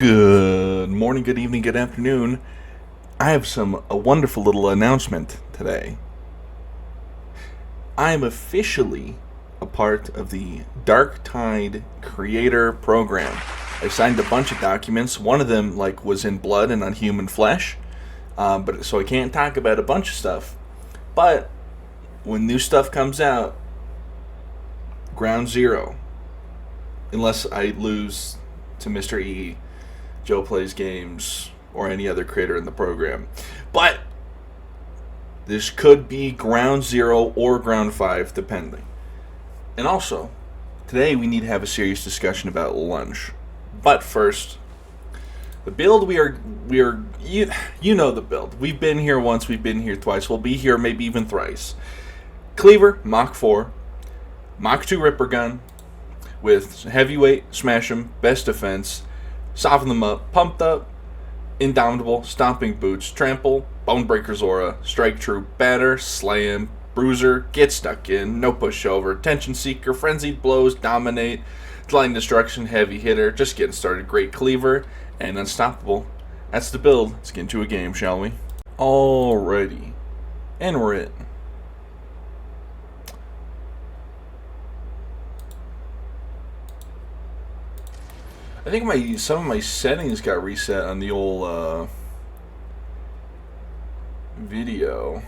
Good morning, good evening, good afternoon. I have a wonderful little announcement today. I am officially a part of the Darktide Creator Program. I signed a bunch of documents. One of them was in blood and on human flesh, but so I can't talk about a bunch of stuff. But when new stuff comes out, ground zero, unless I lose to Mr. E, Joe Plays Games, or any other creator in the program. But this could be ground zero or ground five, depending. And also, today we need to have a serious discussion about lunch. But first, the build we are you know the build. We've been here once, we've been here twice, we'll be here maybe even thrice. Cleaver, Mach 4, Mach 2 Ripper Gun, with heavyweight, smash 'em, best defense, soften them up, pumped up, indomitable, stomping boots, trample, bonebreaker's aura, strike true, batter, slam, bruiser, get stuck in, no pushover, tension seeker, frenzied blows, dominate, line destruction, heavy hitter, just getting started, great cleaver, and unstoppable. That's the build. Let's get into a game, shall we? Alrighty. And we're in. I think some of my settings got reset on the old video.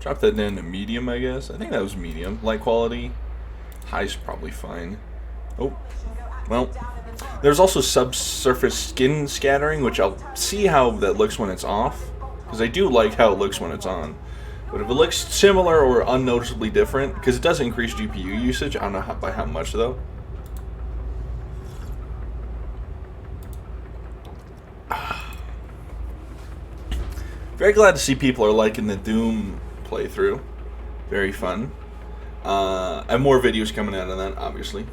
Drop that down to medium, I guess. I think that was medium. Light quality. High's probably fine. Oh, well. There's also subsurface skin scattering, which I'll see how that looks when it's off. Because I do like how it looks when it's on. But if it looks similar or unnoticeably different, because it does increase GPU usage, I don't know by how much though. Very glad to see people are liking the Doom playthrough. Very fun. I have more videos coming out on that, obviously.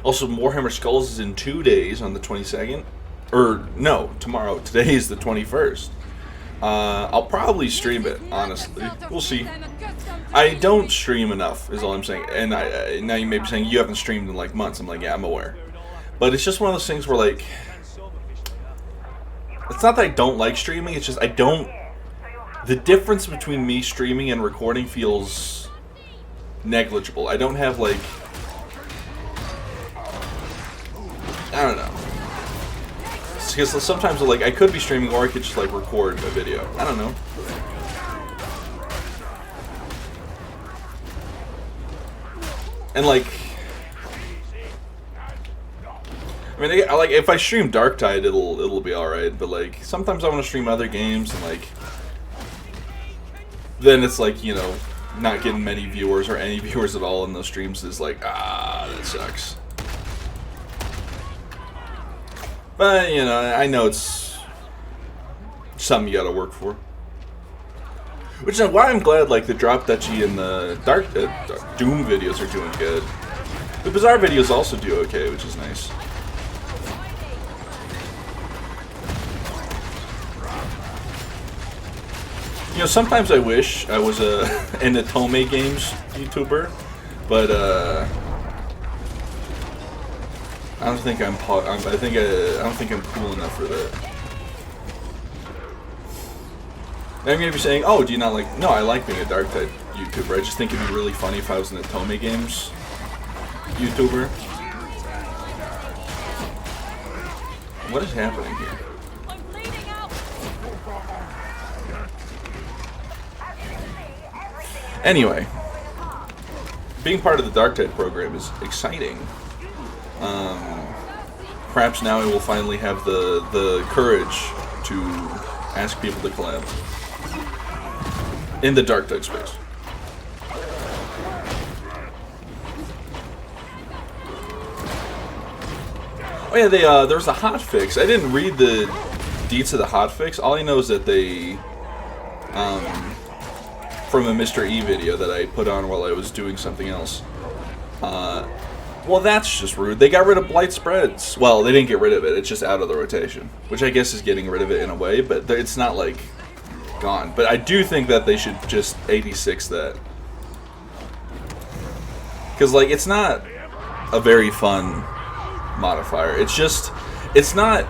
Also, Warhammer Skulls is in 2 days on the 22nd. Or, no, tomorrow. Today is the 21st. I'll probably stream it, honestly. We'll see. I don't stream enough, is all I'm saying. And now you may be saying, you haven't streamed in like months. I'm like, yeah, I'm aware. But it's just one of those things where, like, it's not that I don't like streaming, it's just I don't... The difference between me streaming and recording feels negligible. I don't have, like... I don't know. Because sometimes, like, I could be streaming or I could just, like, record a video. I don't know. And, like... I mean, like, if I stream Darktide, it'll be alright. But, like, sometimes I want to stream other games and, like... Then it's, like, you know, not getting many viewers or any viewers at all in those streams is, like, that sucks. But, you know, I know it's something you gotta work for. Which is why I'm glad, like, the Drop Duchy and the Doom videos are doing good. The Bizarre videos also do okay, which is nice. You know, sometimes I wish I was an Atome Games YouTuber, but, I don't think I'm cool enough for that. Now you're gonna be saying, "Oh, do you not like?" No, I like being a Darktide YouTuber. I just think it'd be really funny if I was an Atome Games YouTuber. What is happening here? Anyway, being part of the Darktide program is exciting. Perhaps now I will finally have the courage to ask people to collab in the Darktide space. Oh yeah, there was a hotfix. I didn't read the deets of the hotfix. All I know is that they, from a Mr. E video that I put on while I was doing something else. Well, that's just rude. They got rid of Blight Spreads. Well, they didn't get rid of it. It's just out of the rotation. Which I guess is getting rid of it in a way, but it's not, like, gone. But I do think that they should just 86 that. Because, like, it's not... a very fun modifier. It's just, it's not,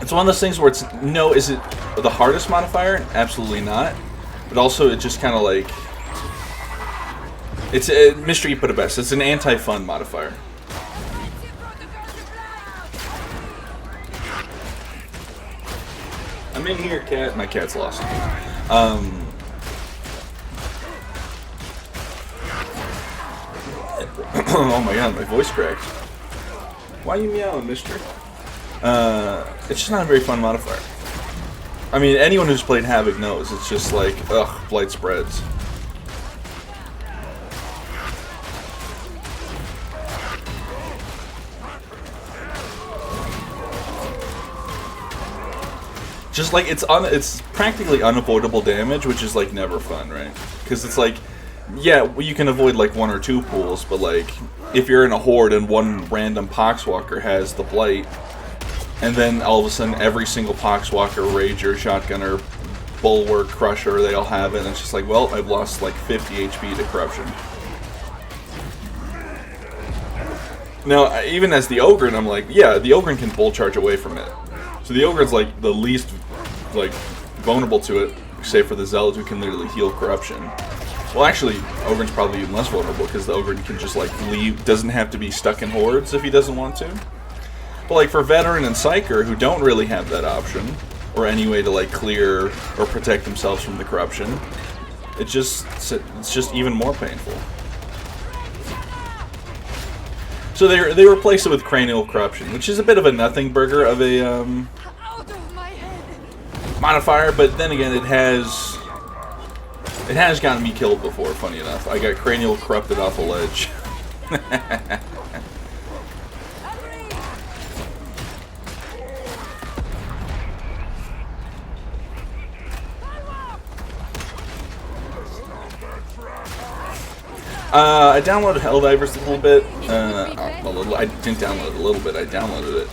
it's one of those things where it's, no, is it the hardest modifier? Absolutely not. But also, it just kind of like, it's a, Mystery put it best, it's an anti-fun modifier. I'm in here, cat. My cat's lost. Oh my god, my voice cracked. Why are you meowing, mister? It's just not a very fun modifier. I mean, anyone who's played Havoc knows. It's just like, ugh, blight spreads. Just like, it's practically unavoidable damage, which is like never fun, right? Because it's like, yeah, you can avoid like 1 or 2 pools, but like, if you're in a horde and one random Poxwalker has the blight, and then all of a sudden every single Poxwalker, Rager, Shotgunner, Bulwark, Crusher, they all have it, and it's just like, well, I've lost like 50 HP to Corruption. Now, even as the Ogyrn, I'm like, yeah, the Ogyrn can bull charge away from it. So the Ogyrn's like the least like vulnerable to it, save for the Zealot, who can literally heal Corruption. Well, actually, Ogyrn's probably even less vulnerable because the Ogyrn can just like leave, doesn't have to be stuck in hordes if he doesn't want to. But like for Veteran and Psyker, who don't really have that option, or any way to like clear or protect themselves from the Corruption, it's just even more painful. So they replace it with Cranial Corruption, which is a bit of a nothing burger of a modifier, but then again, it has gotten me killed before, funny enough. I got Cranial Corrupted off a ledge. I downloaded Helldivers a little bit. I didn't download it a little bit, I downloaded it.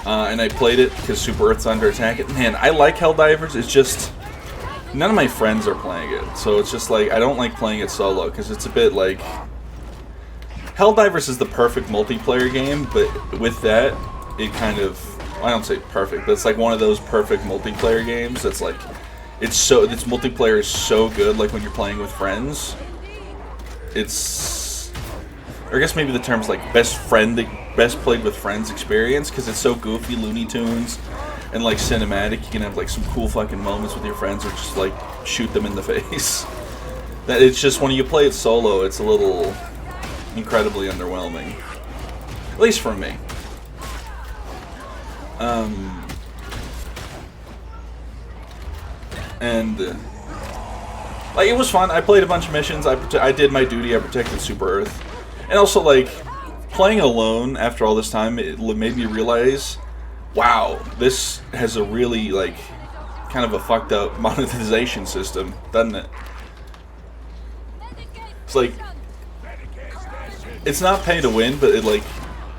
And I played it because Super Earth's under attack. Man, I like Helldivers, it's just, none of my friends are playing it. So it's just like, I don't like playing it solo because it's a bit like, Helldivers is the perfect multiplayer game, but with that, it kind of, I don't say perfect, but it's like one of those perfect multiplayer games that's like, its multiplayer is so good, like when you're playing with friends. It's, or I guess maybe the term's like best played with friends experience, because it's so goofy, Looney Tunes, and like cinematic. You can have like some cool fucking moments with your friends, or just like shoot them in the face. That it's just, when you play it solo, it's a little incredibly underwhelming, at least for me. Like, it was fun. I played a bunch of missions. I did my duty. I protected Super Earth. And also, like, playing alone after all this time, it made me realize, wow, this has a really, like, kind of a fucked up monetization system, doesn't it? It's like, it's not pay to win, but it, like,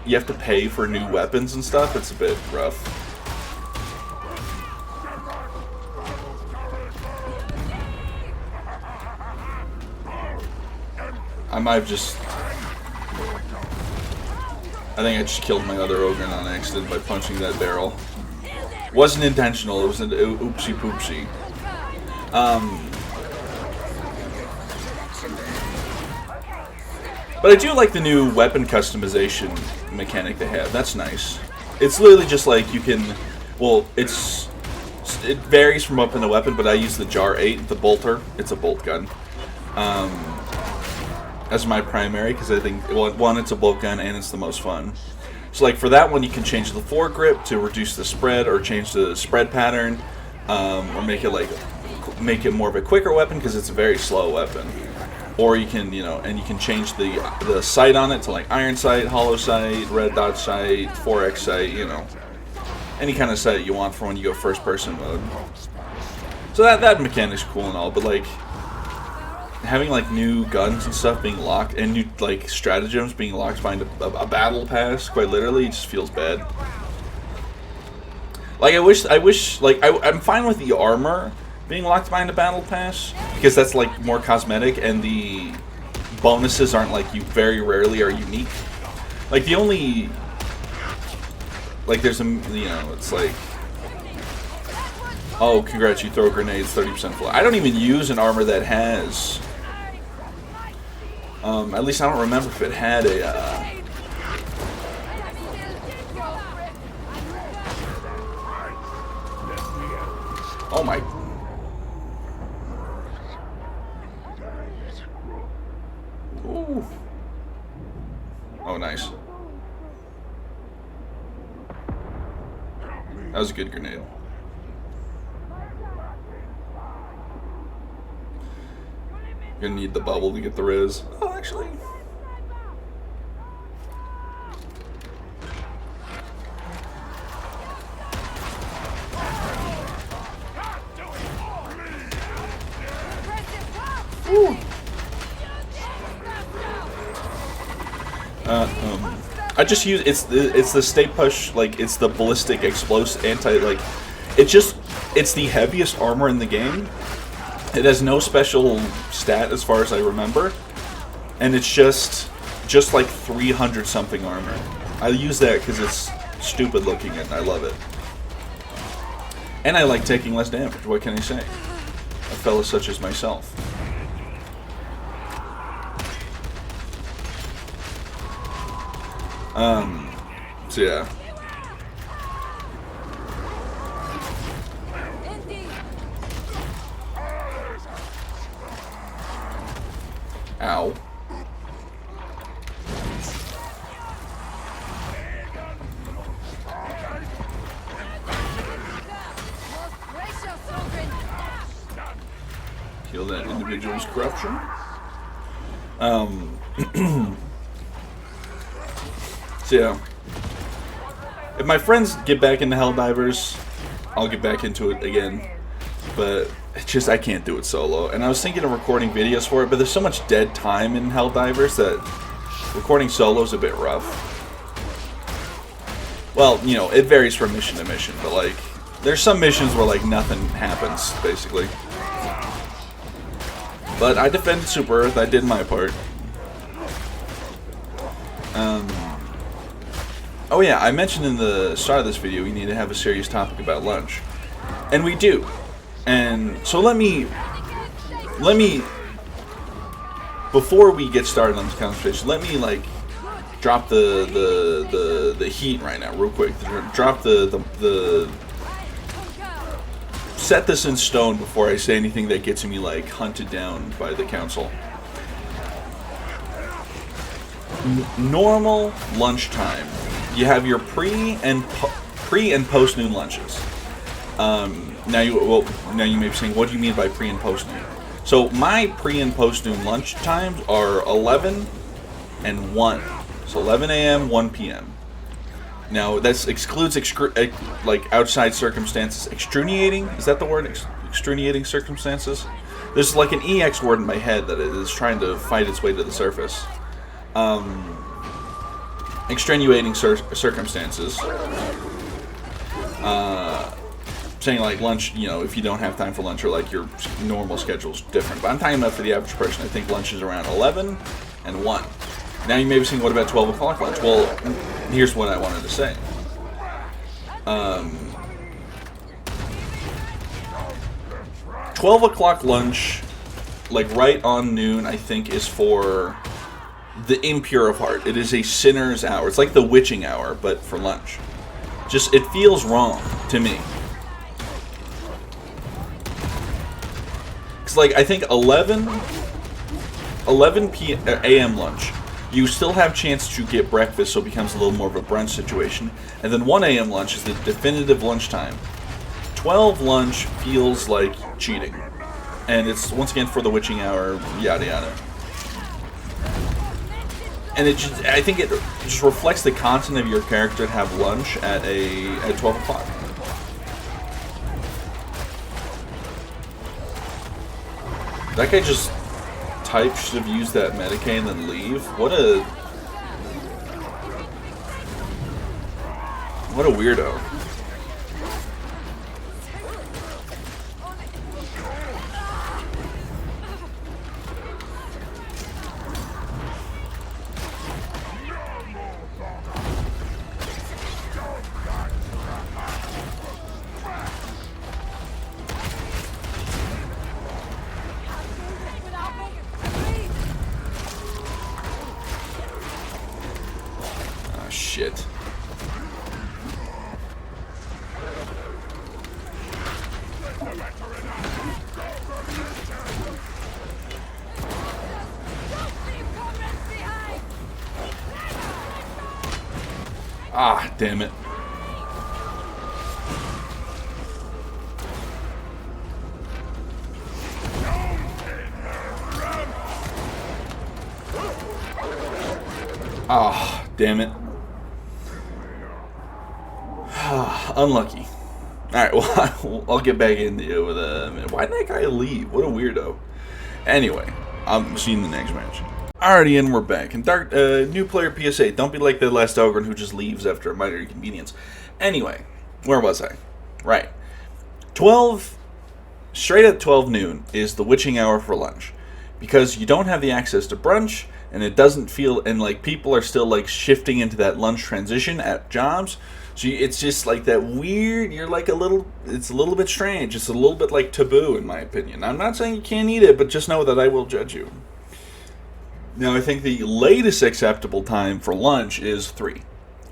you have to pay for new weapons and stuff. It's a bit rough. I think I just killed my other Ogyrn on accident by punching that barrel. Wasn't intentional, it was an oopsie poopsie. But I do like the new weapon customization mechanic they have. That's nice. It's literally just like you can, well, it varies from weapon to weapon, but I use the Jar 8, the bolter. It's a bolt gun. As my primary, because I think, well, one, it's a bolt gun, and it's the most fun. So, like, for that one, you can change the foregrip to reduce the spread, or change the spread pattern, or make it more of a quicker weapon, because it's a very slow weapon. Or you can, you know, and you can change the sight on it to, like, iron sight, hollow sight, red dot sight, 4x sight, you know, any kind of sight you want for when you go first person mode. So that mechanic's cool and all, but, like, having like new guns and stuff being locked, and new like stratagems being locked behind a battle pass, quite literally, it just feels bad. Like, I wish like I'm fine with the armor being locked behind a battle pass, because that's like more cosmetic, and the bonuses aren't like, you very rarely are unique. Like, the only... Like, there's a... You know, it's like... Oh, congrats, you throw grenades 30% flat. I don't even use an armor that has... at least I don't remember if it had a... Oh my... Ooh. Oh, nice. That was a good grenade. Gonna need the bubble to get the res. Oh, actually... I just use it's the stay push, like it's the ballistic explosive it's the heaviest armor in the game. It has no special stat as far as I remember, and it's just like 300 something armor. I use that because it's stupid looking and I love it, and I like taking less damage. What can I say? A fella such as myself. So yeah. Ow. Kill that individual's corruption. So yeah. If my friends get back into Helldivers, I'll get back into it again. But it's just I can't do it solo. And I was thinking of recording videos for it, but there's so much dead time in Helldivers that recording solo is a bit rough. Well, you know, it varies from mission to mission, but like there's some missions where like nothing happens, basically. But I defended Super Earth, I did my part. Oh yeah, I mentioned in the start of this video we need to have a serious topic about lunch. And we do. And so let me before we get started on this conversation, let me like drop the heat right now real quick. Drop the set this in stone before I say anything that gets me like hunted down by the council. Normal lunchtime. You have your pre and post noon lunches. Now you may be saying, what do you mean by pre and post noon? So my pre and post noon lunch times are 11 and 1. So 11 a.m., 1 p.m. Now that excludes like outside circumstances. Extenuating, is that the word? Extenuating circumstances? There's like an EX word in my head that is trying to fight its way to the surface. Extenuating circumstances. Saying like lunch, you know, if you don't have time for lunch or like your normal schedule's different. But I'm talking about for the average person, I think lunch is around 11 and 1. Now you may be saying, what about 12 o'clock lunch? Well, here's what I wanted to say. 12 o'clock lunch, like right on noon, I think is for the impure of heart. It is a sinner's hour. It's like the witching hour, but for lunch. Just, it feels wrong to me. Because, like, I think 11 a.m. lunch, you still have chance to get breakfast, so it becomes a little more of a brunch situation. And then 1 a.m. lunch is the definitive lunchtime. 12 lunch feels like cheating. And it's, once again, for the witching hour, yada yada. And it just, I think it just reflects the content of your character to have lunch at 12 o'clock. That guy just typed, should have used that Medicaid and then leave. What a weirdo. shit. Ah, damn it. Ah, damn it. Unlucky. Alright, well, I'll get back into it with a minute. Why did that guy leave? What a weirdo. Anyway, I'm seeing the next match. Alrighty, and we're back. And new player PSA. Don't be like the last Ogyrn who just leaves after a minor inconvenience. Anyway, where was I? Right. 12, straight at 12 noon is the witching hour for lunch. Because you don't have the access to brunch, and it doesn't feel, and like people are still like shifting into that lunch transition at jobs. So it's just like that weird, you're like it's a little bit strange. It's a little bit like taboo in my opinion. I'm not saying you can't eat it, but just know that I will judge you. Now I think the latest acceptable time for lunch is 3.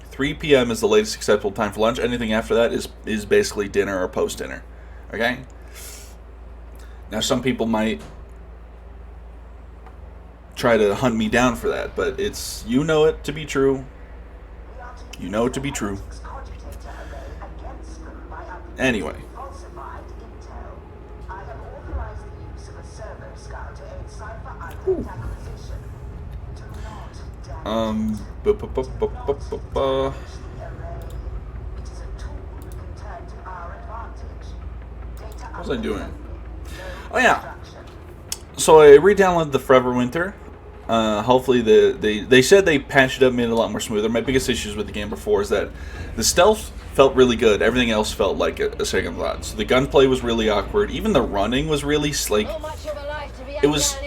3 p.m. is the latest acceptable time for lunch. Anything after that is basically dinner or post-dinner. Okay? Now some people might try to hunt me down for that, but it's, you know it to be true. You know it to be true. Anyway. What was I doing? Oh yeah. So I re-downloaded the Forever Winter. Hopefully they said they patched it up, made it a lot more smoother. My biggest issues with the game before is that the stealth felt really good. Everything else felt like a second thought. So the gunplay was really awkward. Even the running was really like it was.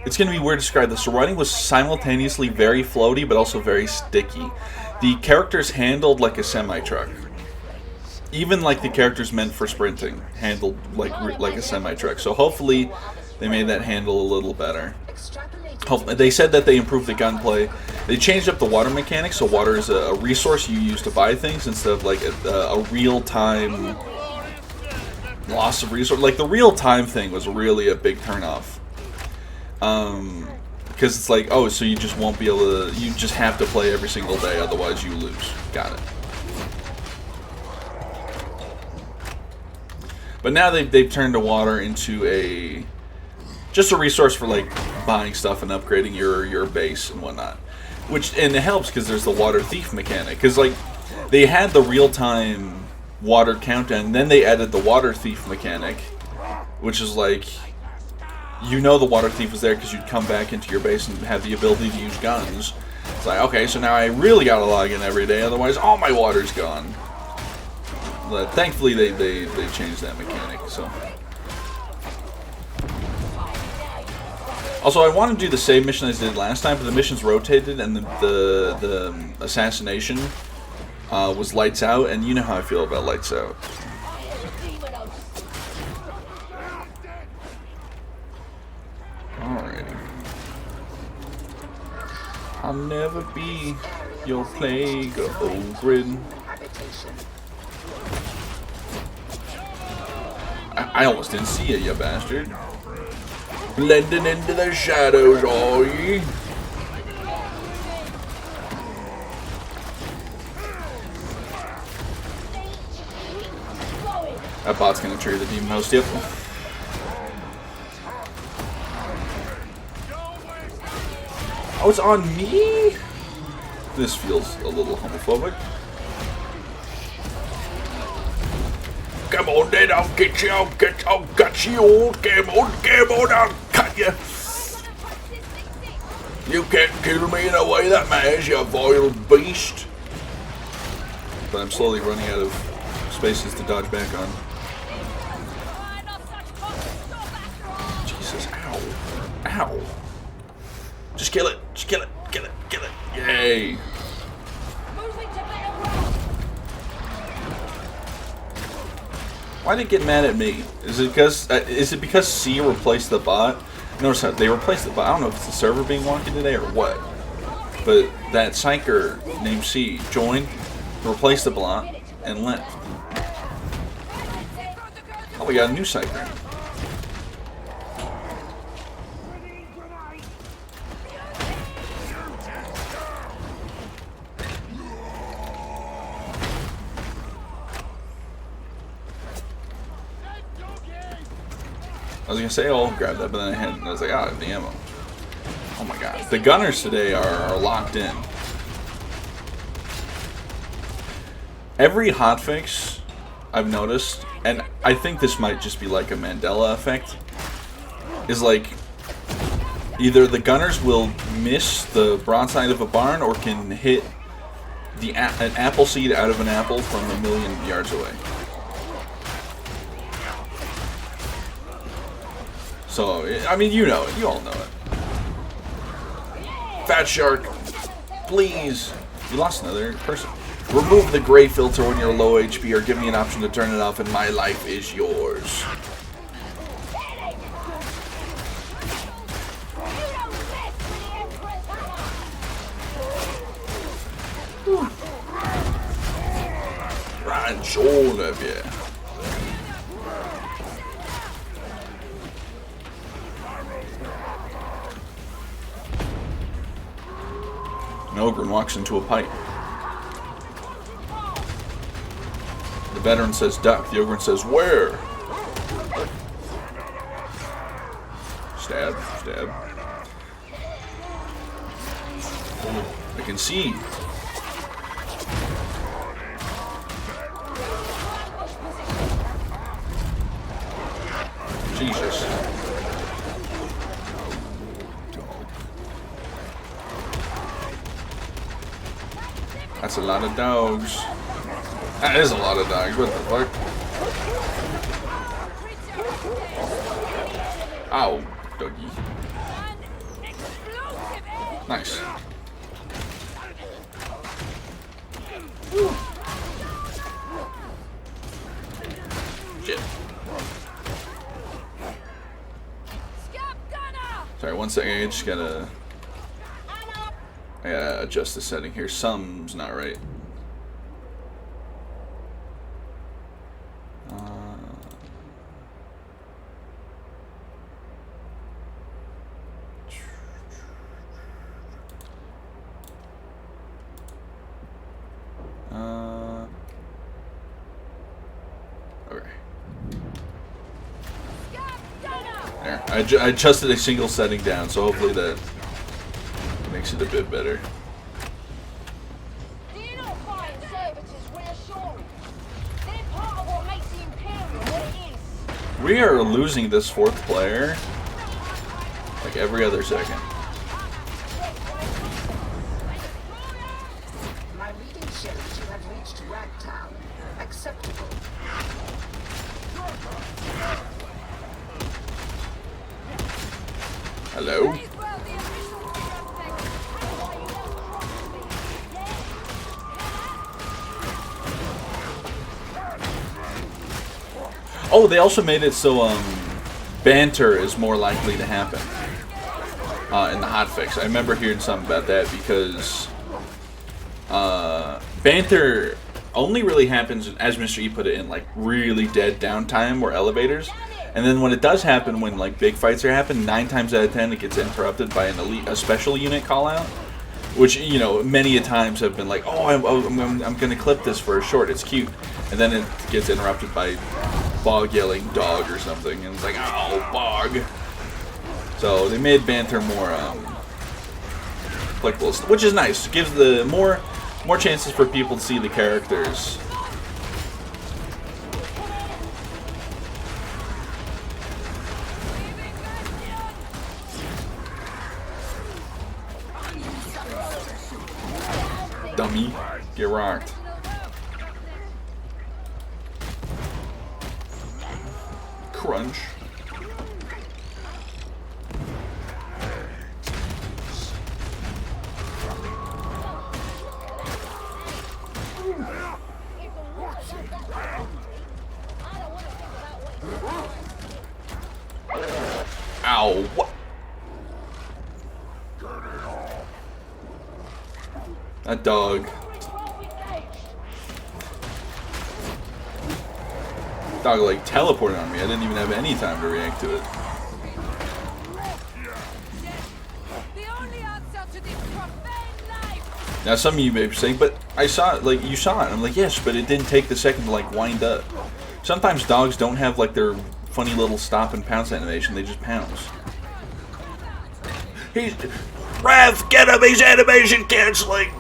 It's gonna be weird to describe this. The running was simultaneously very floaty, but also very sticky. The characters handled like a semi-truck. Even like the characters meant for sprinting handled like a semi-truck. So hopefully they made that handle a little better. They said that they improved the gunplay. They changed up the water mechanics, so water is a resource you use to buy things instead of like a real-time loss of resource. Like the real-time thing was really a big turnoff. Because it's like, oh, so you just won't be able to, you just have to play every single day, otherwise you lose. Got it. But now they've turned the water into just a resource for like buying stuff and upgrading your base and whatnot, and it helps because there's the water thief mechanic. Because like they had the real time water countdown, and then they added the water thief mechanic, which is like, you know, the water thief was there because you'd come back into your base and have the ability to use guns. It's like, okay, so now I really gotta log in every day, otherwise all my water's gone. But thankfully they changed that mechanic. So. Also, I want to do the same mission as I did last time, but the missions rotated, and the assassination was lights out, and you know how I feel about lights out. Alrighty. I'll never be your plague, Ogyrn. I almost didn't see you, you bastard. Blending into the shadows, are ye? That bot's gonna trigger the demon host, yep. Oh, it's on me? This feels a little homophobic. Come on then, I'll get you, I'll got you, come on, I'll cut you. You can't kill me in a way that matters, you vile beast. But I'm slowly running out of spaces to dodge back on. Jesus, ow. Ow. Just kill it, kill it. Yay. Why did it get mad at me? Is it because C replaced the bot? Notice how they replaced the bot. I don't know if it's the server being wonky today or what. But that psyker named C joined, replaced the bot, and left. Oh, we got a new psyker. I was gonna say, oh, grab that, but then I was like, ah, the ammo. Oh my god. The gunners today are locked in. Every hotfix I've noticed, and I think this might just be like a Mandela effect, is like either the gunners will miss the broadside of a barn or can hit an apple seed out of an apple from a million yards away. So, I mean, you know it. You all know it. Fat Shark, please. You lost another person. Remove the gray filter when you're low HP or give me an option to turn it off and my life is yours. Right shoulder of you. An Ogyrn walks into a pipe. The veteran says duck. The Ogyrn says where? Stab, stab. I can see. Jesus. That's a lot of dogs. That is a lot of dogs. What the fuck? Ow, doggy. Nice. Shit. Sorry, 1 second. I just gotta adjust the setting here. Something's not right. Okay. There. I adjusted a single setting down, so hopefully that makes it a bit better. We are losing this fourth player like every other second. My reading shows you have reached Darktide. Acceptable. Hello? Oh, they also made it so banter is more likely to happen in the hotfix. I remember hearing something about that because banter only really happens, as Mr. E put it, in like really dead downtime or elevators. And then when it does happen, when like big fights are happening, 9 times out of 10 it gets interrupted by a special unit call out, which, you know, many a times have been like, oh, I'm gonna clip this for a short, it's cute, and then it gets interrupted by Bog yelling dog or something, and it's like, oh, Bog. So they made banter more applicable, which is nice. It gives the more chances for people to see the characters. Dummy, get rocked. Crunch. Ow, what? That dog. Dog like teleported on me. I didn't even have any time to react to it. Now some of you may be saying, but I saw it, like, you saw it. I'm like, yes, but it didn't take the second to, like, wind up. Sometimes dogs don't have, like, their funny little stop and pounce animation. They just pounce. He's... Rev, get him! He's animation canceling!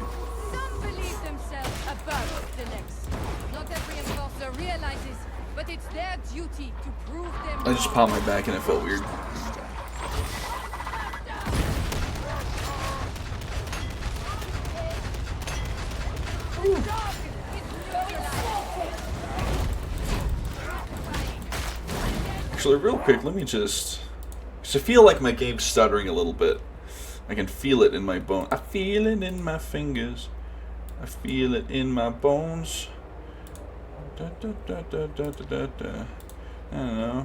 Some believe themselves above the next. Not every imposter realizes, but it's their duty to prove them. I just popped my back and it felt weird. Actually, real quick, let me just... I feel like my game's stuttering a little bit. I can feel it in my bone. I feel it in my fingers. I feel it in my bones. Da, da, da, da, da, da, da. I don't know.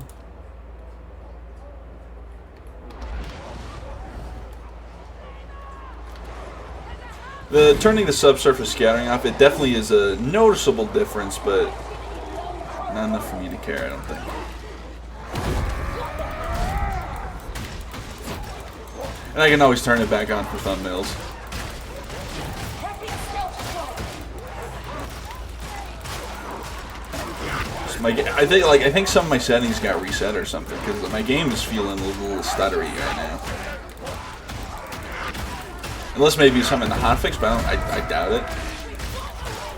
The turning the subsurface scattering off, it definitely is a noticeable difference, but not enough for me to care, I don't think. And I can always turn it back on for thumbnails. So I think some of my settings got reset or something because my game is feeling a little stuttery right now. Unless maybe something in the hotfix, but I doubt it.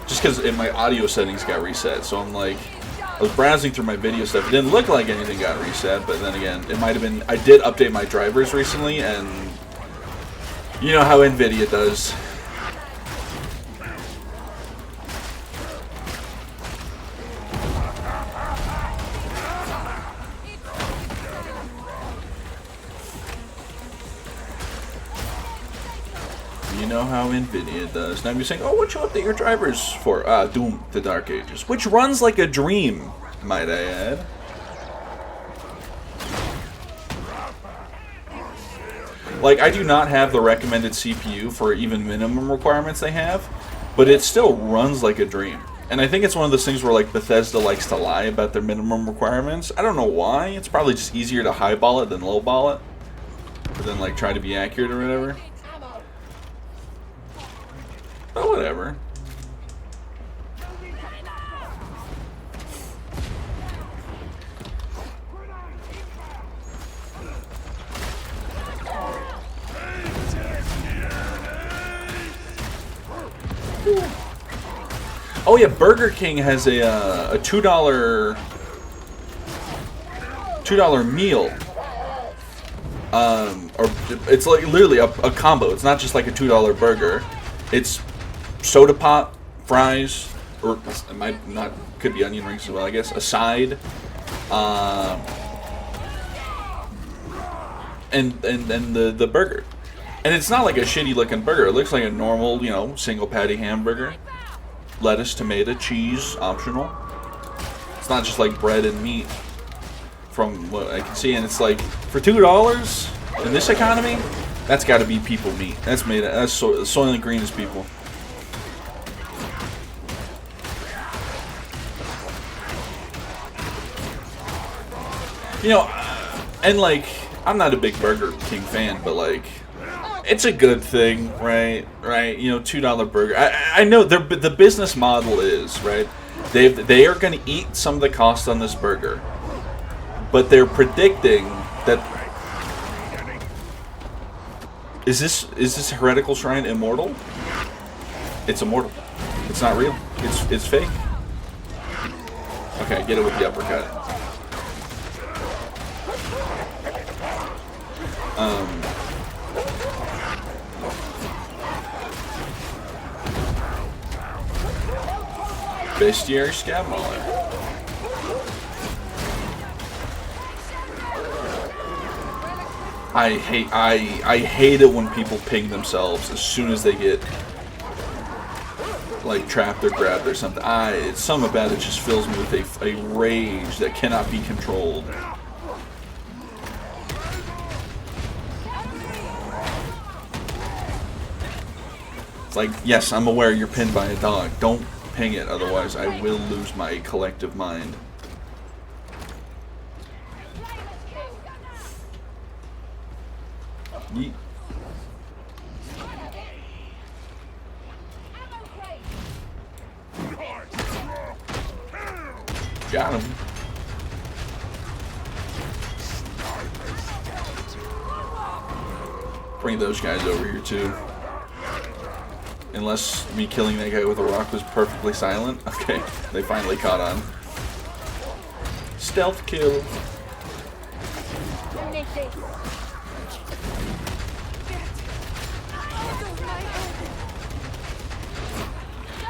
Just because my audio settings got reset, so I'm like, I was browsing through my video stuff. It didn't look like anything got reset, but then again, it might have been. I did update my drivers recently, and you know how NVIDIA does. You know how NVIDIA does. Now you're saying, oh, what you update your drivers for? Doom, the Dark Ages. Which runs like a dream, might I add. Like, I do not have the recommended CPU for even minimum requirements they have, but it still runs like a dream. And I think it's one of those things where, like, Bethesda likes to lie about their minimum requirements. I don't know why. It's probably just easier to highball it than lowball it. But then, like, try to be accurate or whatever. But whatever. Oh yeah, Burger King has a $2 meal. Or it's like literally a combo. It's not just like a $2 burger. It's soda pop, fries, or it might not, could be onion rings as well, I guess. A side, and the burger. And it's not like a shitty looking burger. It looks like a normal, you know, single patty hamburger. Lettuce, tomato, cheese, optional. It's not just like bread and meat, from what I can see. And it's like, for $2 in this economy, that's got to be people meat. That's made. That's Soylent Green is people. You know, and like, I'm not a big Burger King fan, but like, it's a good thing, right? Right? You know, $2 burger. I know the business model is, right? They are going to eat some of the cost on this burger, but they're predicting that. Is this heretical shrine immortal? It's immortal. It's not real. It's fake. Okay, get it with the uppercut. Bestiary Scab Mauler. I hate it when people ping themselves as soon as they get like trapped or grabbed or something. It's something about it just fills me with a rage that cannot be controlled. Like, yes, I'm aware you're pinned by a dog. Don't ping it, otherwise I will lose my collective mind. Yeet. Got him. Bring those guys over here too. Unless me killing that guy with a rock was perfectly silent. Okay, they finally caught on. Stealth kill.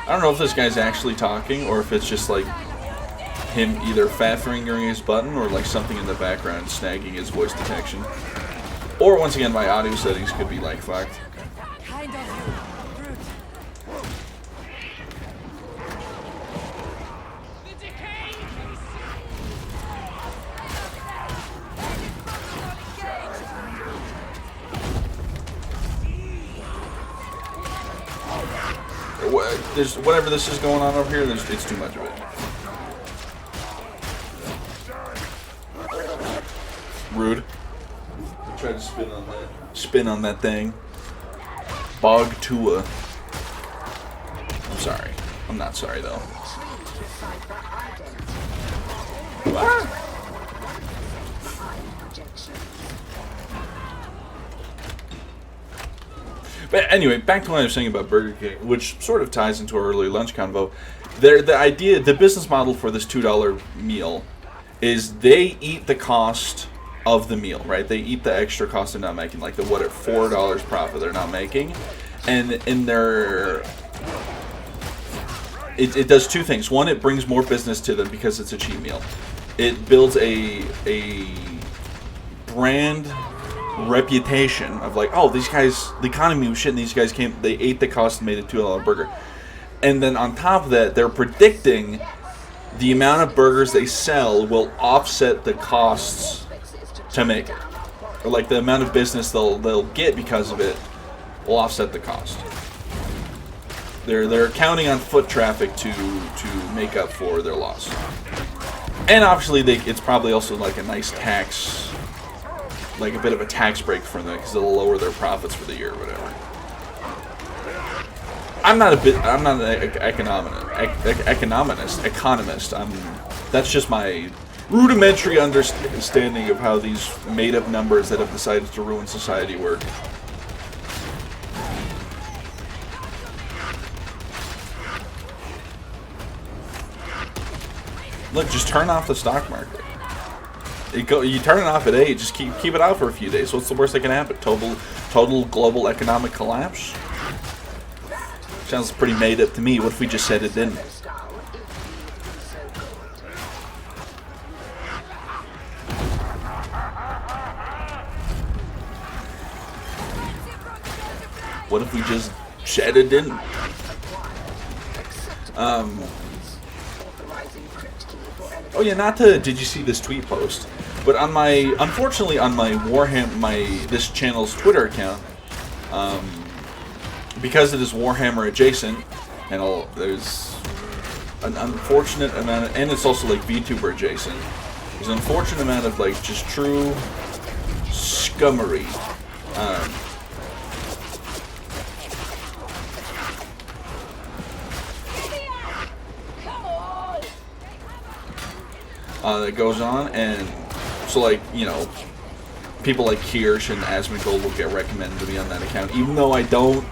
I don't know if this guy's actually talking or if it's just like him either fat fingering his button or like something in the background snagging his voice detection. Or once again, my audio settings could be like fucked. Kind of you, brute. There's whatever this is going on over here. It's too much of it. Rude. Try to spin on that thing. Bog Tua. I'm sorry. I'm not sorry though. Ah. But anyway, back to what I was saying about Burger King, which sort of ties into our early lunch convo. The business model for this $2 meal is they eat the cost of the meal, right? They eat the extra cost they're not making, like the $4 profit they're not making, and in their it does two things. One, it brings more business to them because it's a cheap meal. It builds a brand reputation of like, oh, these guys, the economy was shit, and these guys they ate the cost and made a $2 burger. And then on top of that, they're predicting the amount of burgers they sell will offset the costs to make it. Or like the amount of business they'll get because of it will offset the cost. They're counting on foot traffic to make up for their loss. And obviously it's probably also like a nice tax, like a bit of a tax break for them because it'll lower their profits for the year or whatever. I'm not an economist. That's just my rudimentary understanding of how these made-up numbers that have decided to ruin society work. Look, just turn off the stock market. You turn it off at 8, just keep it out for a few days. What's the worst that can happen? Total global economic collapse? Sounds pretty made up to me. What if we just said it didn't? What if we just said it didn't? Oh yeah, did you see this tweet post? But unfortunately on my Warhammer, this channel's Twitter account, because it is Warhammer adjacent, and there's an unfortunate amount and it's also like VTuber adjacent. There's an unfortunate amount of like just true scummery. That goes on, and so like, you know, people like Kirsch and Asmongold will get recommended to be on that account, even though I don't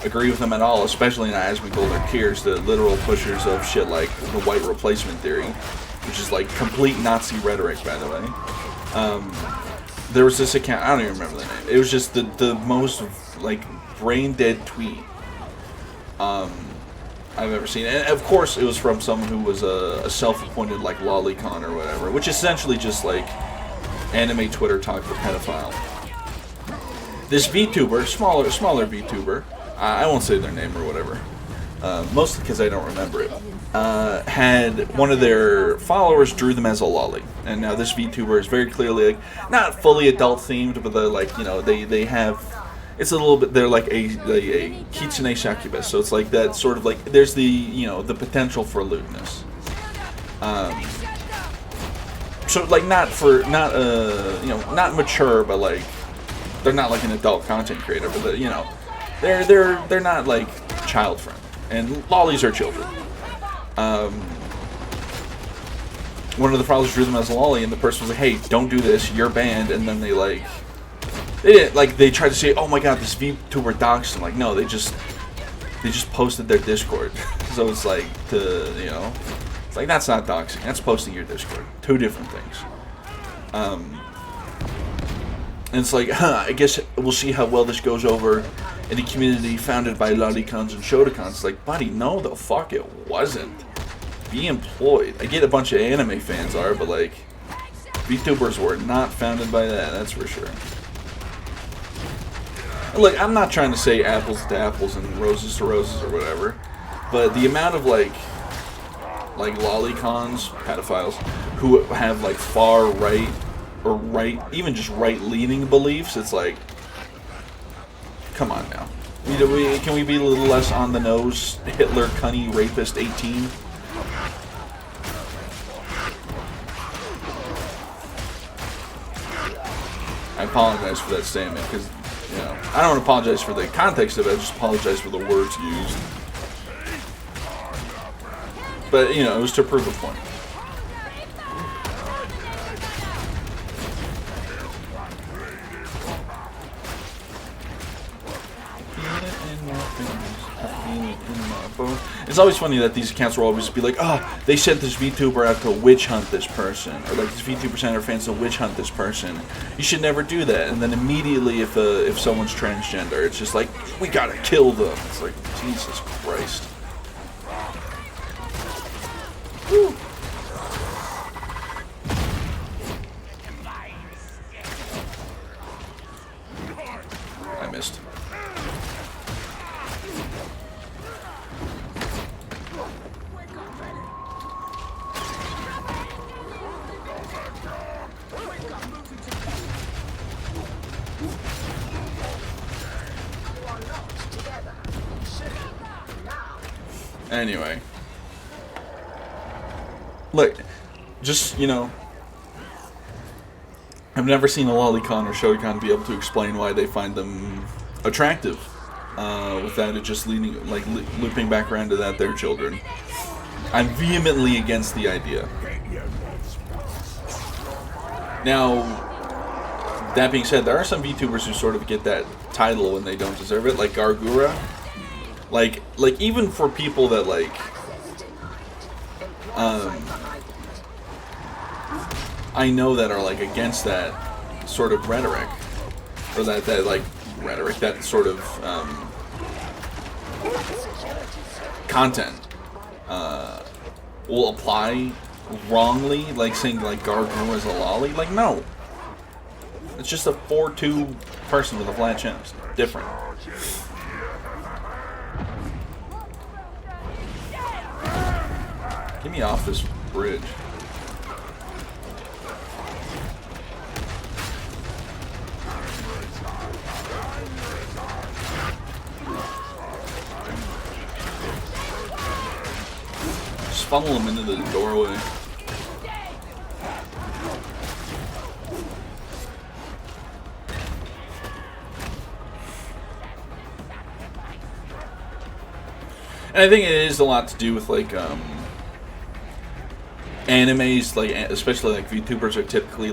agree with them at all, especially not Asmongold or Kirsch, the literal pushers of shit like the white replacement theory, which is like complete Nazi rhetoric, by the way. There was this account, I don't even remember the name. It was just the most like brain dead tweet I've ever seen. And of course it was from someone who was a self-appointed like lolicon or whatever, which is essentially just like anime Twitter talk for pedophile. This VTuber, smaller VTuber, I won't say their name or whatever, mostly because I don't remember it, had one of their followers drew them as a lolly. And now this VTuber is very clearly like not fully adult themed, but like, you know, they have it's a little bit. They're like a kitsune succubus, so it's like that sort of like. There's the the potential for lewdness. So like not not mature, but like they're not like an adult content creator, but they're not like child friendly, and lollies are children. One of the fathers drew them as a lolly, and the person was like, "Hey, don't do this. You're banned." And then they didn't they tried to say, "Oh my God, this VTuber doxed them." Like, no, they just posted their Discord. So it's like it's like that's not doxing. That's posting your Discord. Two different things. And it's like, I guess we'll see how well this goes over in a community founded by lolicons and shotacons. It's like, buddy, no, the fuck it wasn't. Be employed. I get a bunch of anime fans are, but like, VTubers were not founded by that, that's for sure. Look, I'm not trying to say apples to apples and roses to roses or whatever, but the amount of like lolicons, pedophiles, who have like far right or right, even just right-leaning beliefs, it's like, come on now. Can we be a little less on the nose? Hitler, cunny, rapist, 18. I apologize for that statement because, I don't apologize for the context of it. I just apologize for the words used. But, it was to prove a point. It's always funny that these accounts will always be like, they sent this VTuber out to witch hunt this person, or like this VTuber sent our fans to witch hunt this person. You should never do that. And then immediately, if someone's transgender, it's just like, we gotta kill them. It's like, Jesus Christ. Whew. I missed. Anyway. Look, just, I've never seen a lolicon or shotacon be able to explain why they find them attractive. Without it just looping back around to that they're children. I'm vehemently against the idea. Now, that being said, there are some VTubers who sort of get that title when they don't deserve it, like Gargura. Like even for people that I know that are like against that sort of rhetoric, or that rhetoric, that sort of content will apply wrongly, like saying like Gargura is a lolly. Like, no, it's just a 4'2" person with a flat chest. Different. Get me off this bridge. Just funnel him into the doorway. And I think it is a lot to do with animes, especially like VTubers are typically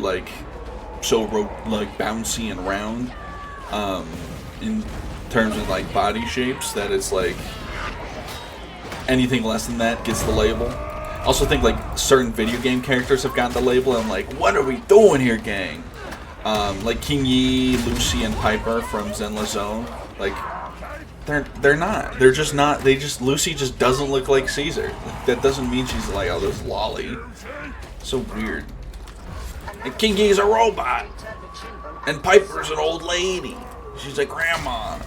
so bouncy and round in terms of body shapes that it's like anything less than that gets the label. I also think certain video game characters have gotten the label, and I'm like, what are we doing here, gang? Like King Yi, Lucy, and Piper from Zenless Zone. They're not. They're just not. Lucy just doesn't look like Caesar. That doesn't mean she's this lolly. So weird. And King Yi's a robot. And Piper's an old lady. She's a grandma.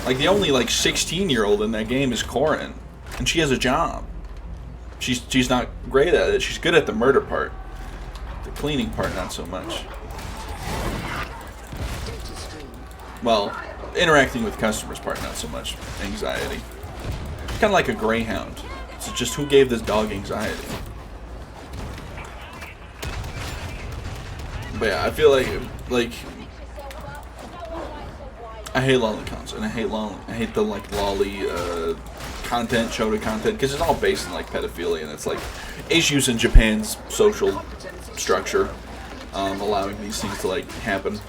The only 16-year-old in that game is Corin, and she has a job. She's not great at it. She's good at the murder part. The cleaning part, not so much. Well, interacting with customers part, not so much anxiety. Kind of like a greyhound. It's just who gave this dog anxiety. But yeah, I feel like I hate lolicons, and I hate the like lolly content, shota content, because it's all based in like pedophilia, and it's like issues in Japan's social structure, allowing these things to like happen.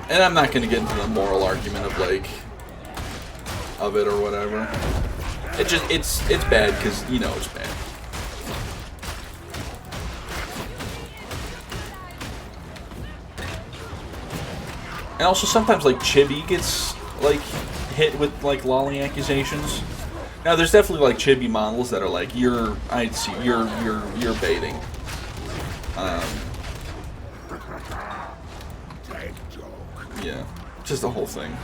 And I'm not gonna get into the moral argument of like of it or whatever. It just it's bad because you know it's bad. And also sometimes like Chibi gets like hit with like lolly accusations. Now there's definitely like Chibi models that are like you're baiting. Yeah, just the whole thing.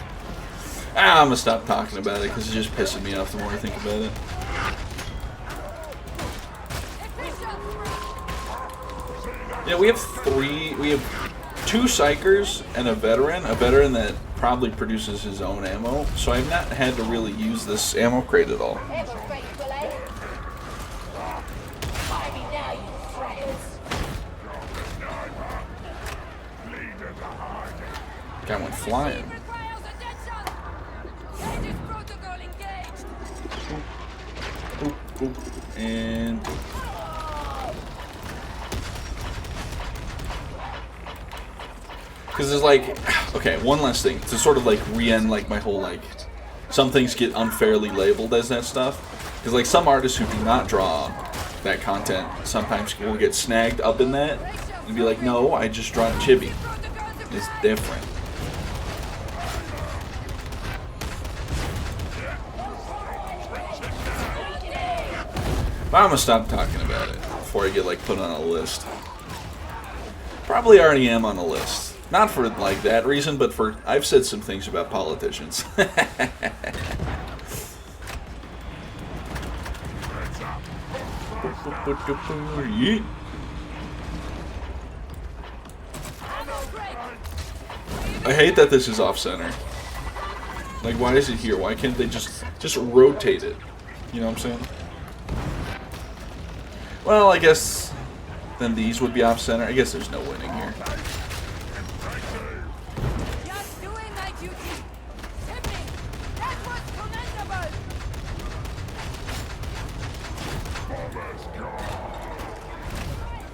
I'm gonna stop talking about it because it's just pissing me off the more I think about it. Yeah, we have two psychers and a veteran that probably produces his own ammo, so I've not had to really use this ammo crate at all. Guy went flying. And because there's like, okay, one last thing to sort of like re-end like my whole like, some things get unfairly labeled as that stuff. Because like some artists who do not draw that content sometimes will get snagged up in that and be like, no, I just draw chibi. It's different. But I'm gonna stop talking about it before I get like put on a list. Probably already am on a list. Not for like that reason, but for I've said some things about politicians. I hate that this is off center. Like, why is it here? Why can't they just rotate it? You know what I'm saying? Well, I guess then these would be off center. I guess there's no winning here. Just doing my duty. Simply, that was commendable.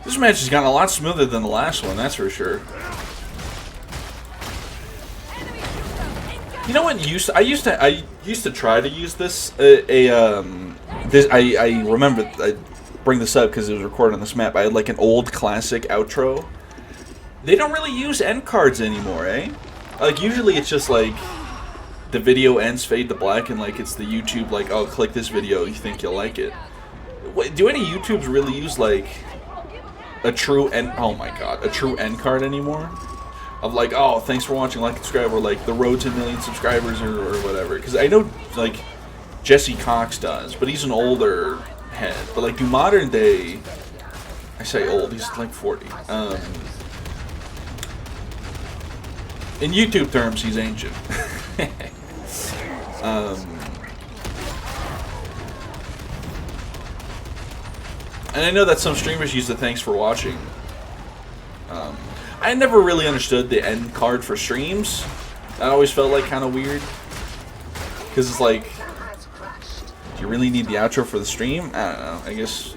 This match has gotten a lot smoother than the last one, that's for sure. You know what? I used to try to use this. I remember. I bring this up because it was recorded on this map. I had like an old classic outro. They don't really use end cards anymore, eh? Like usually it's just like the video ends, fade to black, and like it's the YouTube like, oh, click this video, you think you'll like it. Wait, do any YouTubes really use like a true end? Oh my god, a true end card anymore? Of like, oh, thanks for watching, like, subscribe, or like the road to 1 million subscribers or whatever. Because I know like Jesse Cox does, but he's an older head. But like, do modern day? I say old. He's like 40. In YouTube terms, he's ancient. And I know that some streamers use the thanks for watching. I never really understood the end card for streams. That always felt like kind of weird. Because it's like, do you really need the outro for the stream? I don't know. I guess.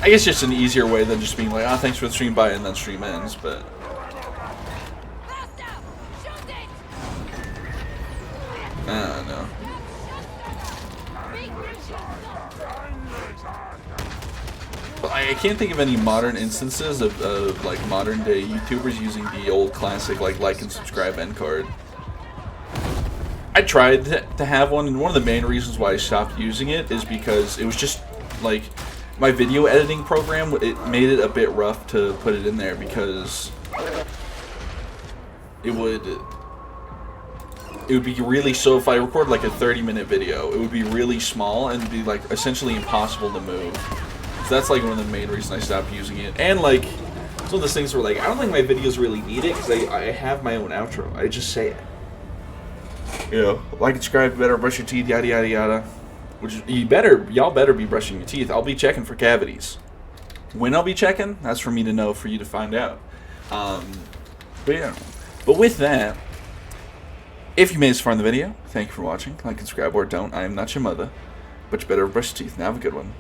I guess just an easier way than just being like, oh, thanks for the stream, bye, and then stream ends. But I don't know. But I can't think of any modern instances of like modern day YouTubers using the old classic like and subscribe end card. I tried to have one, and one of the main reasons why I stopped using it is because it was just like my video editing program. It made it a bit rough to put it in there because it would. it would be really, so if I record like a 30-minute video, it would be really small and be like essentially impossible to move. So that's like one of the main reasons I stopped using it. And like, it's one of those things where like, I don't think my videos really need it because I have my own outro. I just say it. You know, like and subscribe, better brush your teeth, yada yada yada. Which y'all better be brushing your teeth. I'll be checking for cavities. When I'll be checking, that's for me to know, for you to find out. But yeah. But with that, if you made this far in the video, thank you for watching. Like and subscribe, or don't. I am not your mother. But you better brush your teeth. Now have a good one.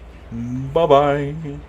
Bye-bye.